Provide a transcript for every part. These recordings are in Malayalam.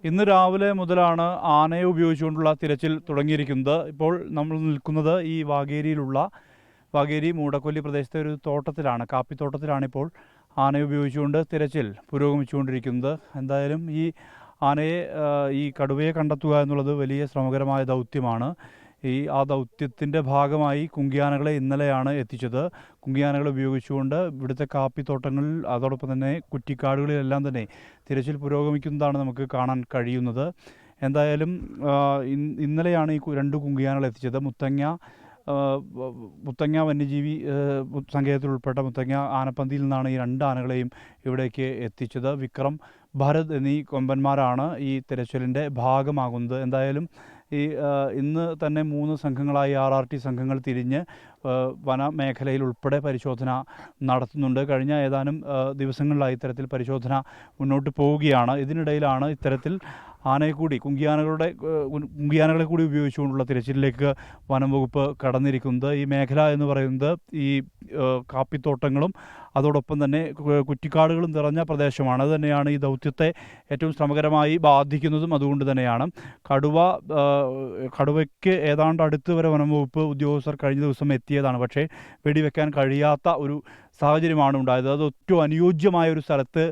ഇന്ന് രാവിലെ മുതലാണ് ആനയെ ഉപയോഗിച്ചുകൊണ്ടുള്ള തിരച്ചിൽ തുടങ്ങിയിരിക്കുന്നത്. ഇപ്പോൾ നമ്മൾ നിൽക്കുന്നത് ഈ വാഗേരി മൂടക്കൊല്ലി പ്രദേശത്തെ ഒരു തോട്ടത്തിലാണ്, കാപ്പിത്തോട്ടത്തിലാണ്. ഇപ്പോൾ ആനയെ ഉപയോഗിച്ചുകൊണ്ട് തിരച്ചിൽ പുരോഗമിച്ചുകൊണ്ടിരിക്കുന്നത്. എന്തായാലും ഈ ആനയെ ഈ കടുവയെ കണ്ടെത്തുക എന്നുള്ളത് വലിയ ശ്രമകരമായ ദൗത്യമാണ്. ആ ദൗത്യത്തിൻ്റെ ഭാഗമായി കുങ്കിയാനകളെ ഇന്നലെയാണ് എത്തിച്ചത്. കുങ്കിയാനകളെ ഉപയോഗിച്ചുകൊണ്ട് ഇവിടുത്തെ കാപ്പിത്തോട്ടങ്ങളിൽ അതോടൊപ്പം തന്നെ കുറ്റിക്കാടുകളിലെല്ലാം തന്നെ തിരച്ചിൽ പുരോഗമിക്കുന്നതാണ് നമുക്ക് കാണാൻ കഴിയുന്നത്. എന്തായാലും ഇന്നലെയാണ് ഈ രണ്ട് കുങ്കിയാനകൾ എത്തിച്ചത്. മുത്തങ്ങ വന്യജീവി സങ്കേതത്തിൽ ഉൾപ്പെട്ട മുത്തങ്ങ ആനപ്പന്തിയിൽ നിന്നാണ് ഈ രണ്ട് ആനകളെയും ഇവിടേക്ക് എത്തിച്ചത്. വിക്രം, ഭരത് എന്നീ കൊമ്പന്മാരാണ് ഈ തിരച്ചിലിൻ്റെ ഭാഗമാകുന്നത്. എന്തായാലും ഇന്ന് തന്നെ 3 സംഘങ്ങളായി RRT സംഘങ്ങൾ തിരിഞ്ഞ് വനമേഖലയിൽ ഉൾപ്പെടെ പരിശോധന നടത്തുന്നുണ്ട്. കഴിഞ്ഞ ഏതാനും ദിവസങ്ങളിലായി ഇത്തരത്തിൽ പരിശോധന മുന്നോട്ട് പോവുകയാണ്. ഇതിനിടയിലാണ് ഇത്തരത്തിൽ കുങ്കിയാനകളെ കൂടി ഉപയോഗിച്ചുകൊണ്ടുള്ള തിരച്ചിലിലേക്ക് വനം വകുപ്പ് കടന്നിരിക്കുന്നത്. ഈ മേഖല എന്ന് പറയുന്നത് ഈ കാപ്പിത്തോട്ടങ്ങളും അതോടൊപ്പം തന്നെ കുറ്റിക്കാടുകളും നിറഞ്ഞ പ്രദേശമാണ്. അത് തന്നെയാണ് ഈ ദൗത്യത്തെ ഏറ്റവും ശ്രമകരമായി ബാധിക്കുന്നതും. അതുകൊണ്ട് തന്നെയാണ് കടുവയ്ക്ക് ഏതാണ്ട് അടുത്ത് വരെ വനം വകുപ്പ് ഉദ്യോഗസ്ഥർ കഴിഞ്ഞ ദിവസം എത്തിയതാണ്. പക്ഷേ വെടിവെക്കാൻ കഴിയാത്ത ഒരു സാഹചര്യമാണ് ഉണ്ടായത്. അത് ഏറ്റവും അനുയോജ്യമായ ഒരു സ്ഥലത്ത്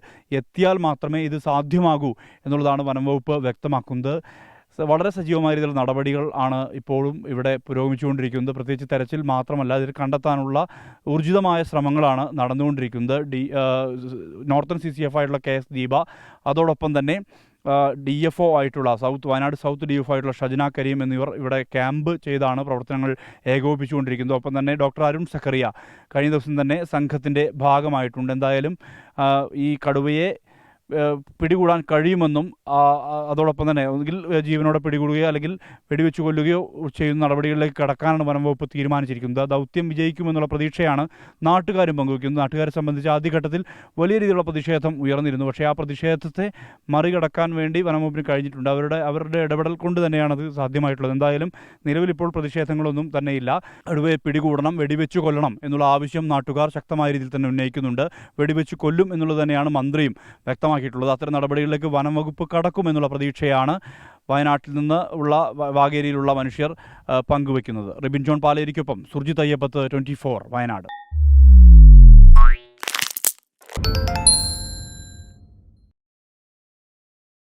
എത്തിയാൽ മാത്രമേ ഇത് സാധ്യമാകൂ എന്നുള്ളതാണ് വനം വകുപ്പ് വ്യക്തമാക്കുന്നത്. വളരെ സജീവമായ രീതിയിലുള്ള നടപടികൾ ആണ് ഇപ്പോഴും ഇവിടെ പുരോഗമിച്ചുകൊണ്ടിരിക്കുന്നത്. പ്രത്യേകിച്ച് തെരച്ചിൽ മാത്രമല്ല, ഇതിൽ കണ്ടെത്താനുള്ള ഊർജിതമായ ശ്രമങ്ങളാണ് നടന്നുകൊണ്ടിരിക്കുന്നത്. നോർത്തേൺ CCF ആയിട്ടുള്ള KS ദീപ, അതോടൊപ്പം തന്നെ DFO ആയിട്ടുള്ള വയനാട് സൗത്ത് DFO ആയിട്ടുള്ള ഷജന കരീം എന്നിവർ ഇവിടെ ക്യാമ്പ് ചെയ്താണ് പ്രവർത്തനങ്ങൾ ഏകോപിപ്പിച്ചുകൊണ്ടിരിക്കുന്നത്. ഒപ്പം തന്നെ ഡോക്ടർ അരുൺ സഖറിയ കഴിഞ്ഞ ദിവസം തന്നെ സംഘത്തിൻ്റെ ഭാഗമായിട്ടുണ്ട്. എന്തായാലും ഈ കടുവയെ പിടികൂടാൻ കഴിയുമെന്നും അതോടൊപ്പം തന്നെ ഒന്നുകിൽ ജീവനോടെ പിടികൂടുകയോ അല്ലെങ്കിൽ വെടിവെച്ച് കൊല്ലുകയോ ചെയ്യുന്ന നടപടികളിലേക്ക് കടക്കാനാണ് വനം വകുപ്പ് തീരുമാനിച്ചിരിക്കുന്നത്. ദൗത്യം വിജയിക്കുമെന്നുള്ള പ്രതീക്ഷയാണ് നാട്ടുകാരും പങ്കുവയ്ക്കുന്നത്. നാട്ടുകാരെ സംബന്ധിച്ച് ആദ്യഘട്ടത്തിൽ വലിയ രീതിയിലുള്ള പ്രതിഷേധം ഉയർന്നിരുന്നു. പക്ഷേ ആ പ്രതിഷേധത്തെ മറികടക്കാൻ വേണ്ടി വനം വകുപ്പിന് കഴിഞ്ഞിട്ടുണ്ട്. അവരുടെ ഇടപെടൽ കൊണ്ട് തന്നെയാണ് അത് സാധ്യമായിട്ടുള്ളത്. എന്തായാലും നിലവിൽ ഇപ്പോൾ പ്രതിഷേധങ്ങളൊന്നും തന്നെയില്ല. കടുവയെ പിടികൂടണം, വെടിവെച്ച് കൊല്ലണം എന്നുള്ള ആവശ്യം നാട്ടുകാർ ശക്തമായ രീതിയിൽ തന്നെ ഉന്നയിക്കുന്നുണ്ട്. വെടിവെച്ച് കൊല്ലും എന്നുള്ളത് തന്നെയാണ് മന്ത്രിയും വ്യക്തമാക്കിയിട്ടുള്ളത്. അത്തരം നടപടികളിലേക്ക് വനം വകുപ്പ് കടക്കുമെന്നുള്ള പ്രതീക്ഷയാണ് വയനാട്ടിൽ നിന്ന് വാഗേരിയിലുള്ള മനുഷ്യർ പങ്കുവയ്ക്കുന്നത്. റിബിൻ ജോൺ പാലേരിക്കൊപ്പം സുർജിത് അയ്യപ്പത്ത്, 24 വയനാട്.